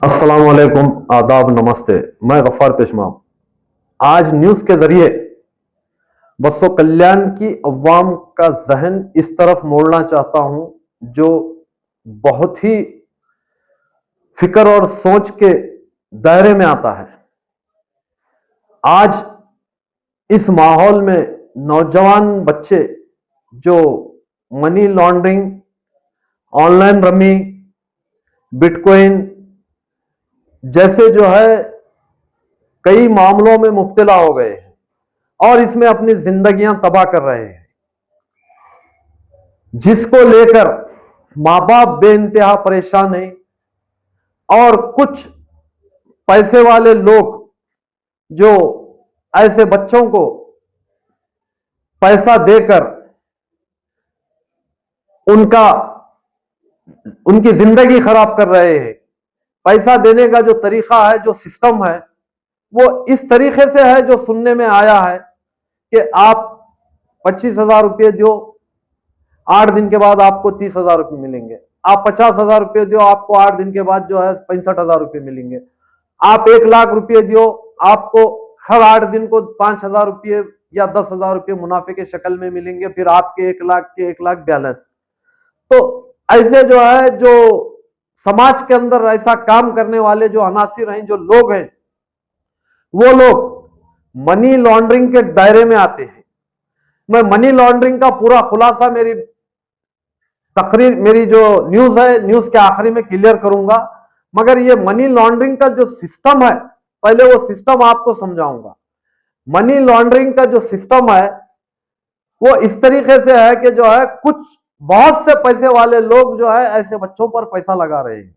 अस्सलाम वालेकुम, आदाब, नमस्ते। मैं गफ्फार पेशवा आज न्यूज के जरिए बसों कल्याण की अवाम का जहन इस तरफ मोड़ना चाहता हूं जो बहुत ही फिक्र और सोच के दायरे में आता है। आज इस माहौल में नौजवान बच्चे जो money laundering, online rummy, bitcoin जैसे जो है कई मामलों में मुब्तला हो गए हैं और इसमें अपनी जिंदगियां तबाह कर रहे हैं, जिसको लेकर मां बाप बेइंतहा परेशान हैं। और कुछ पैसे वाले लोग जो ऐसे बच्चों को पैसा देकर उनकी जिंदगी खराब कर रहे हैं। पैसा देने का जो तरीका है, जो सिस्टम है, वो इस तरीके से है जो सुनने में आया है कि आप 25,000 रुपये दो, 8 दिन के बाद आपको 30,000 रुपये मिलेंगे। आप 50,000 रुपये दो, आपको 8 दिन के बाद जो है 65,000 रुपये मिलेंगे। आप 1,00,000 रुपये दो, आपको हर 8 दिन को 5,000 रुपये या 10,000 रुपये मुनाफे के शक्ल में मिलेंगे। फिर आपके 1,00,000 के 1,00,000 बैलेंस। तो ऐसे जो है, जो समाज के अंदर ऐसा काम करने वाले जो अनासिर हैं, जो लोग हैं, वो लोग मनी लॉन्ड्रिंग के दायरे में आते हैं। मैं मनी लॉन्ड्रिंग का पूरा खुलासा मेरी जो न्यूज है, न्यूज के आखिरी में क्लियर करूंगा। मगर ये मनी लॉन्ड्रिंग का जो सिस्टम है, पहले वो सिस्टम आपको समझाऊंगा। मनी लॉन्ड्रिंग का जो सिस्टम है वो इस तरीके से है कि जो है कुछ बहुत से पैसे वाले लोग जो है ऐसे बच्चों पर पैसा लगा रहे हैं।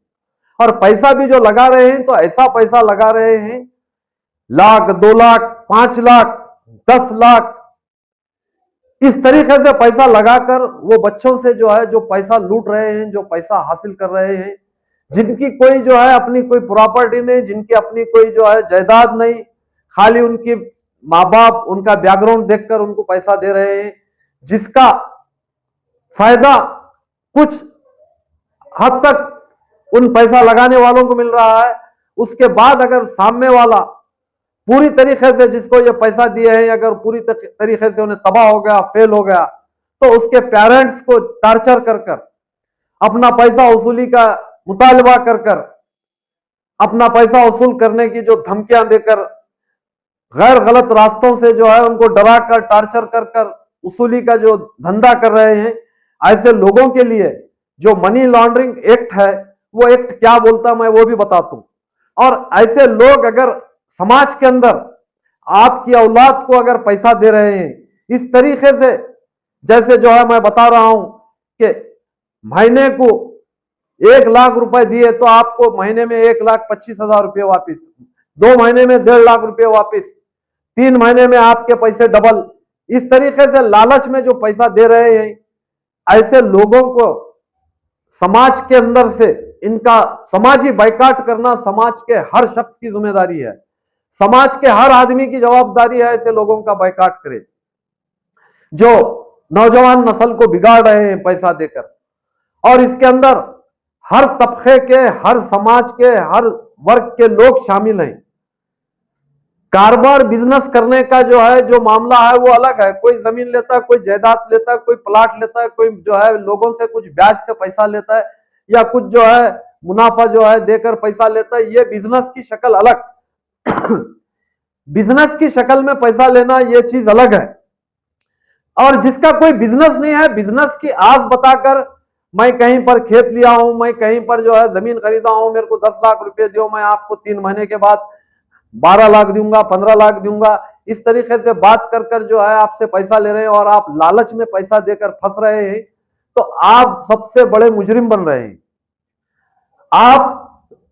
और पैसा भी जो लगा रहे हैं तो ऐसा पैसा लगा रहे हैं, 1,00,000, 2,00,000, 5,00,000, 10,00,000, इस तरीके से पैसा लगाकर वो बच्चों से जो है जो पैसा लूट रहे हैं, जो पैसा हासिल कर रहे हैं, जिनकी कोई जो है अपनी कोई प्रॉपर्टी नहीं, जिनकी अपनी कोई जो है जायदाद नहीं, खाली उनकी माँ बाप उनका बैकग्राउंड देखकर उनको पैसा दे रहे हैं, जिसका फायदा कुछ हद तक उन पैसा लगाने वालों को मिल रहा है। उसके बाद अगर सामने वाला पूरी तरीके से जिसको ये पैसा दिए हैं, अगर पूरी तरीके से उन्हें तबाह हो गया, फेल हो गया, तो उसके पेरेंट्स को टार्चर कर कर, अपना पैसा वसूली का मुतालबा कर कर, अपना पैसा वसूल करने की जो धमकियां देकर, गैर गलत रास्तों से जो है उनको डरा कर, टार्चर कर कर वसूली का जो धंधा कर रहे हैं, ऐसे लोगों के लिए जो मनी लॉन्ड्रिंग एक्ट है, वो एक्ट क्या बोलता मैं वो भी बताता हूं। और ऐसे लोग अगर समाज के अंदर आपकी औलाद को अगर पैसा दे रहे हैं इस तरीके से, जैसे जो है मैं बता रहा हूं कि महीने को 1,00,000 रुपए दिए तो आपको महीने में 1,25,000 रुपये वापिस, 2 महीने में 1,50,000 रुपये वापिस, 3 महीने में आपके पैसे डबल। इस तरीके से लालच में जो पैसा दे रहे हैं, ऐसे लोगों को समाज के अंदर से इनका समाजी बाइकाट करना समाज के हर शख्स की जिम्मेदारी है। समाज के हर आदमी की जवाबदारी है ऐसे लोगों का बाइकाट करे जो नौजवान नस्ल को बिगाड़ रहे हैं पैसा देकर। और इसके अंदर हर तबके के, हर समाज के, हर वर्ग के लोग शामिल हैं। कारोबार बिजनेस करने का जो है जो मामला है वो अलग है। कोई जमीन लेता है, कोई जायदाद लेता है, कोई प्लाट लेता है, कोई जो है लोगों से कुछ ब्याज से पैसा लेता है या कुछ जो है मुनाफा जो है देकर पैसा लेता है। ये बिजनेस की शक्ल अलग बिजनेस की शक्ल में पैसा लेना ये चीज अलग है। और जिसका कोई बिजनेस नहीं है, बिजनेस की आस बताकर मैं कहीं पर खेत लिया हूं, मैं कहीं पर जो है जमीन खरीदा हूं, मेरे को 10,00,000 रुपए दो, मैं आपको 3 महीने के बाद 12,00,000 दूंगा, 15,00,000 दूंगा, इस तरीके से बात कर कर जो है आपसे पैसा ले रहे हैं और आप लालच में पैसा देकर फंस रहे हैं, तो आप सबसे बड़े मुजरिम बन रहे हैं। आप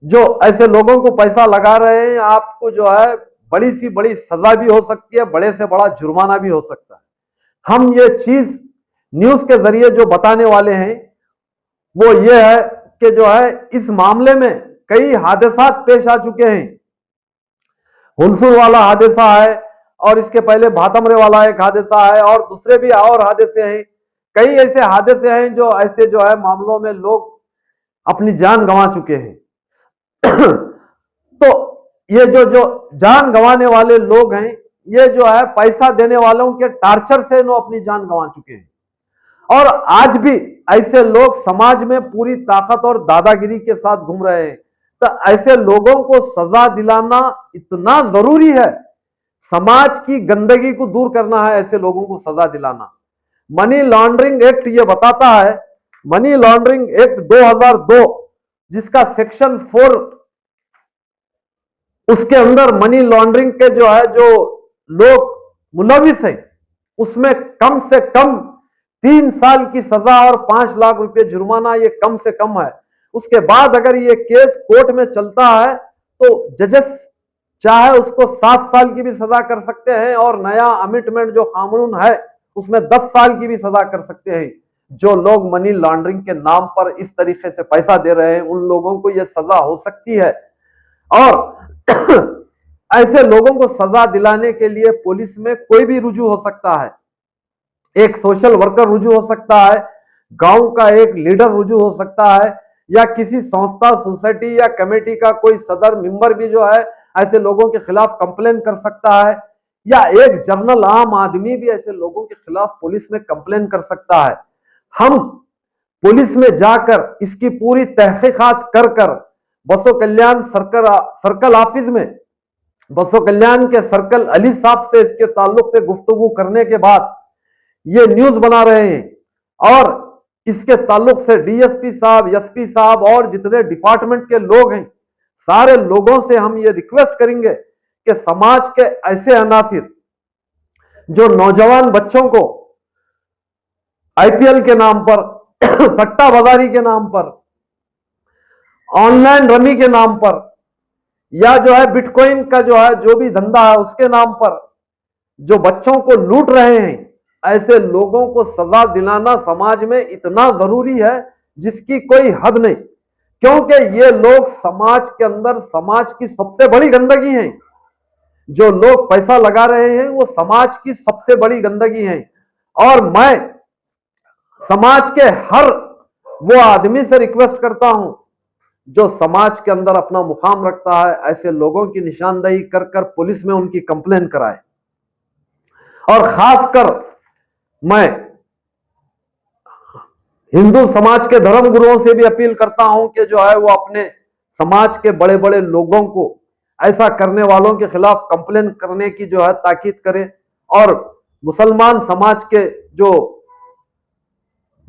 जो ऐसे लोगों को पैसा लगा रहे हैं, आपको जो है बड़ी सी बड़ी सजा भी हो सकती है, बड़े से बड़ा जुर्माना भी हो सकता है। हम ये चीज न्यूज के जरिए जो बताने वाले हैं वो ये है कि जो है इस मामले में कई हादसात पेश आ चुके हैं। हुनसुर वाला हादसा है और इसके पहले भातमरे वाला एक हादसा है और दूसरे भी और हादसे हैं। कई ऐसे हादसे हैं जो ऐसे जो है मामलों में लोग अपनी जान गंवा चुके हैं। तो ये जो जान गंवाने वाले लोग हैं, ये जो है पैसा देने वालों के टार्चर से इन्होंने अपनी जान गंवा चुके हैं। और आज भी ऐसे लोग समाज में पूरी ताकत और दादागिरी के साथ घूम रहे हैं। तो ऐसे लोगों को सजा दिलाना इतना जरूरी है। समाज की गंदगी को दूर करना है, ऐसे लोगों को सजा दिलाना। मनी लॉन्ड्रिंग एक्ट ये बताता है, मनी लॉन्ड्रिंग एक्ट 2002 जिसका सेक्शन 4, उसके अंदर मनी लॉन्ड्रिंग के जो लोग मुलविस हैं उसमें कम से कम 3 साल की सजा और 5 लाख रुपए जुर्माना, ये कम से कम है। उसके बाद अगर ये केस कोर्ट में चलता है तो जजेस चाहे उसको 7 साल की भी सजा कर सकते हैं, और नया अमेंडमेंट जो कानून है उसमें 10 साल की भी सजा कर सकते हैं। जो लोग मनी लॉन्ड्रिंग के नाम पर इस तरीके से पैसा दे रहे हैं उन लोगों को यह सजा हो सकती है। और ऐसे लोगों को सजा दिलाने के लिए पुलिस में कोई भी रुजू हो सकता है। एक सोशल वर्कर रुजू हो सकता है, गांव का एक लीडर रुजू हो सकता है, या किसी संस्था, सोसाइटी या कमेटी का कोई सदर मेंबर भी जो है ऐसे लोगों के खिलाफ कंप्लेन कर सकता है, या एक जनरल आम आदमी भी ऐसे लोगों के खिलाफ पुलिस में कंप्लेन कर सकता है। हम पुलिस में जाकर इसकी पूरी तहकीकात कर बसो कल्याण सर्कल ऑफिस में बसो कल्याण के सर्कल अली साहब से इसके ताल्लुक से गुफ्तगू करने के बाद ये न्यूज बना रहे हैं। और इसके ताल्लुक से डीएसपी साहब, एसपी साहब और जितने डिपार्टमेंट के लोग हैं, सारे लोगों से हम ये रिक्वेस्ट करेंगे कि समाज के ऐसे अनासिर जो नौजवान बच्चों को आईपीएल के नाम पर, सट्टा बाजारी के नाम पर, ऑनलाइन रमी के नाम पर, या जो है बिटकॉइन का जो भी धंधा है उसके नाम पर जो बच्चों को लूट रहे हैं, ऐसे लोगों को सजा दिलाना समाज में इतना जरूरी है जिसकी कोई हद नहीं। क्योंकि ये लोग समाज के अंदर समाज की सबसे बड़ी गंदगी है। जो लोग पैसा लगा रहे हैं वो समाज की सबसे बड़ी गंदगी है। और मैं समाज के हर वो आदमी से रिक्वेस्ट करता हूं जो समाज के अंदर अपना मुकाम रखता है, ऐसे लोगों की निशानदेही कर पुलिस में उनकी कंप्लेन कराए। और खासकर मैं हिंदू समाज के धर्म गुरुओं से भी अपील करता हूं कि जो है वो अपने समाज के बड़े बड़े लोगों को ऐसा करने वालों के खिलाफ कंप्लेन करने की जो है ताकीद करें। और मुसलमान समाज के जो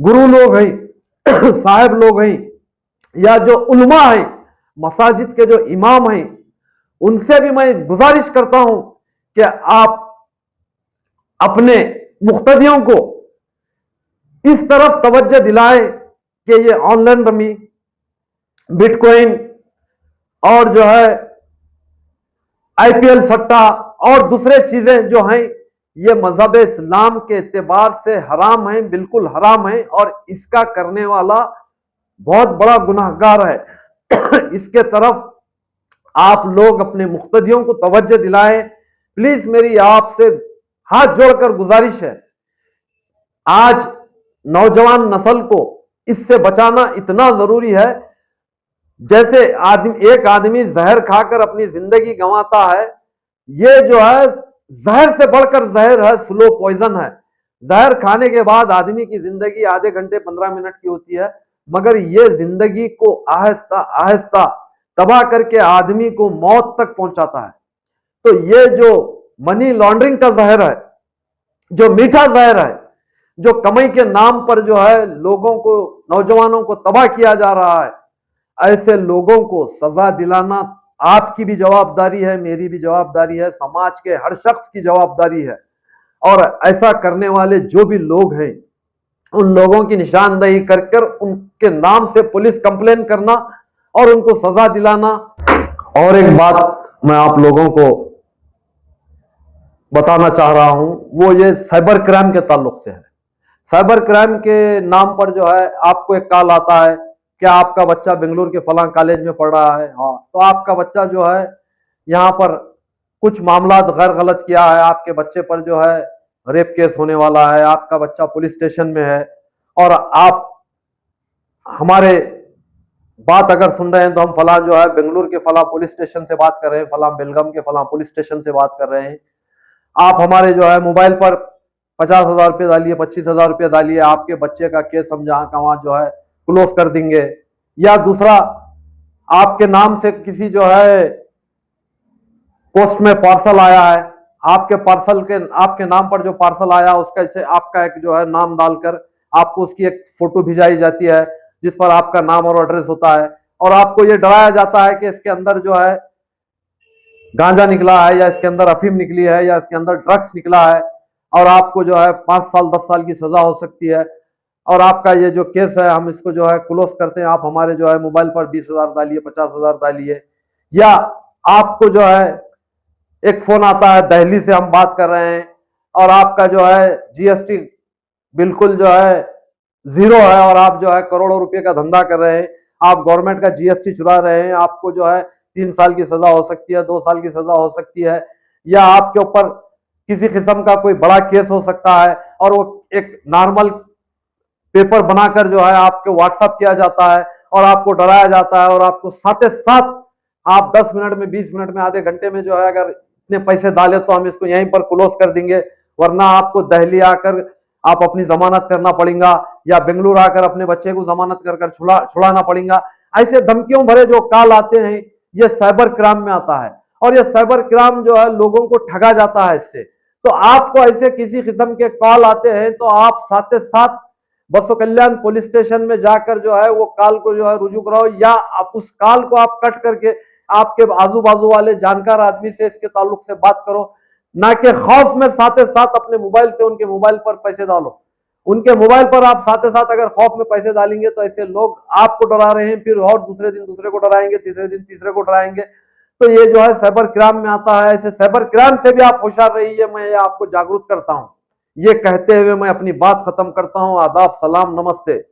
गुरु लोग हैं, साहब लोग हैं, या जो उलमा हैं, मसाजिद के जो इमाम हैं, उनसे भी मैं गुजारिश करता हूं कि आप अपने मुख्तदियों को इस तरफ तवज्जो दिलाएं कि ये ऑनलाइन रमी, बिटकॉइन और जो है आईपीएल सट्टा और दूसरे चीजें जो हैं ये मजहब इस्लाम के एतबार से हराम है, बिल्कुल हराम है, और इसका करने वाला बहुत बड़ा गुनाहगार है। इसके तरफ आप लोग अपने मुख्तदियों को तवज्जो दिलाएं। प्लीज मेरी आपसे हाथ जोड़कर गुजारिश है, आज नौजवान नस्ल को इससे बचाना इतना जरूरी है। जैसे एक आदमी जहर खाकर अपनी जिंदगी गंवाता है, ये जो है जहर से बढ़कर जहर है, स्लो पॉइजन है। जहर खाने के बाद आदमी की जिंदगी आधे घंटे 15 मिनट की होती है, मगर ये जिंदगी को आहिस्ता आहिस्ता तबाह करके आदमी को मौत तक पहुंचाता है। तो ये जो मनी लॉन्ड्रिंग का जहर है, जो मीठा जहर है, जो कमाई के नाम पर जो है लोगों को, नौजवानों को तबाह किया जा रहा है, ऐसे लोगों को सजा दिलाना आपकी भी जवाबदारी है, मेरी भी जवाबदारी है, समाज के हर शख्स की जवाबदारी है। और ऐसा करने वाले जो भी लोग हैं उन लोगों की निशानदेही कर उनके नाम से पुलिस कंप्लेन करना और उनको सजा दिलाना। और एक बात मैं आप लोगों को बताना चाह रहा हूं, वो ये साइबर क्राइम के ताल्लुक से है। साइबर क्राइम के नाम पर जो है आपको एक कॉल आता है कि आपका बच्चा बेंगलुरु के फलां कॉलेज में पढ़ रहा है, हाँ तो आपका बच्चा जो है यहाँ पर कुछ मामला गैर गलत किया है, आपके बच्चे पर जो है रेप केस होने वाला है, आपका बच्चा पुलिस स्टेशन में है, और आप हमारे बात अगर सुन रहे हैं तो हम फला जो है बेंगलुरु के फला पुलिस स्टेशन से बात कर रहे हैं, फला बेलगाम के फला पुलिस स्टेशन से बात कर रहे हैं। आप हमारे जो है मोबाइल पर 50,000 रुपये डालिए, 25,000 रुपये डालिए, आपके बच्चे का केस हम जहां का वहां जो है क्लोज कर देंगे। या दूसरा, आपके नाम से किसी जो है पोस्ट में पार्सल आया है, आपके पार्सल के आपके नाम पर जो पार्सल आया उसका से आपका एक जो है नाम डालकर आपको उसकी एक फोटो भिजाई जाती है जिस पर आपका नाम और एड्रेस होता है, और आपको ये डराया जाता है कि इसके अंदर जो है गांजा निकला है, या इसके अंदर अफीम निकली है, या इसके अंदर ड्रग्स निकला है, और आपको जो है 5 साल 10 साल की सजा हो सकती है। और आपका ये जो केस है हम इसको जो है क्लोज करते हैं। आप हमारे जो है मोबाइल पर 20,000 डालिए, 50,000 डालिए। या आपको जो है एक फोन आता है, दिल्ली से हम बात कर रहे हैं और आपका जो है जीएसटी बिल्कुल जो है जीरो है, और आप जो है करोड़ों रुपए का धंधा कर रहे हैं, आप गवर्नमेंट का जीएसटी चुरा रहे हैं, आपको जो है 3 साल की सजा हो सकती है, 2 साल की सजा हो सकती है, या आपके ऊपर किसी किस्म का कोई बड़ा केस हो सकता है। और वो एक नॉर्मल पेपर बनाकर जो है आपको व्हाट्सएप किया जाता है और आपको डराया जाता है, और आपको साथ साथ आप 10 मिनट में, 20 मिनट में, आधे घंटे में जो है अगर इतने पैसे डाले तो हम इसको यहीं पर क्लोज कर देंगे, वरना आपको दिल्ली आकर आप अपनी जमानत करना पड़ेगा, या बेंगलुरु आकर अपने बच्चे को जमानत कर छुड़ाना पड़ेगा। ऐसे धमकियों भरे जो कॉल आते हैं ये साइबर क्राइम में आता है, और ये साइबर क्राइम जो है लोगों को ठगा जाता है इससे। तो आपको ऐसे किसी किस्म के कॉल आते हैं तो आप साथ साथ बसो कल्याण पुलिस स्टेशन में जाकर जो है वो कॉल को जो है रुजू कराओ, या आप उस कॉल को आप कट करके आपके आजू बाजू वाले जानकार आदमी से इसके ताल्लुक से बात करो, ना कि खौफ में साथ साथ अपने मोबाइल से उनके मोबाइल पर पैसे डालो। उनके मोबाइल पर आप साथ साथ अगर खौफ में पैसे डालेंगे तो ऐसे लोग आपको डरा रहे हैं, फिर और दूसरे दिन दूसरे को डराएंगे, तीसरे दिन तीसरे को डराएंगे। तो ये जो है साइबर क्राइम में आता है। ऐसे साइबर क्राइम से भी आप होशियार रहिए, मैं आपको जागरूक करता हूं। ये कहते हुए मैं अपनी बात खत्म करता हूं। आदाब, सलाम, नमस्ते।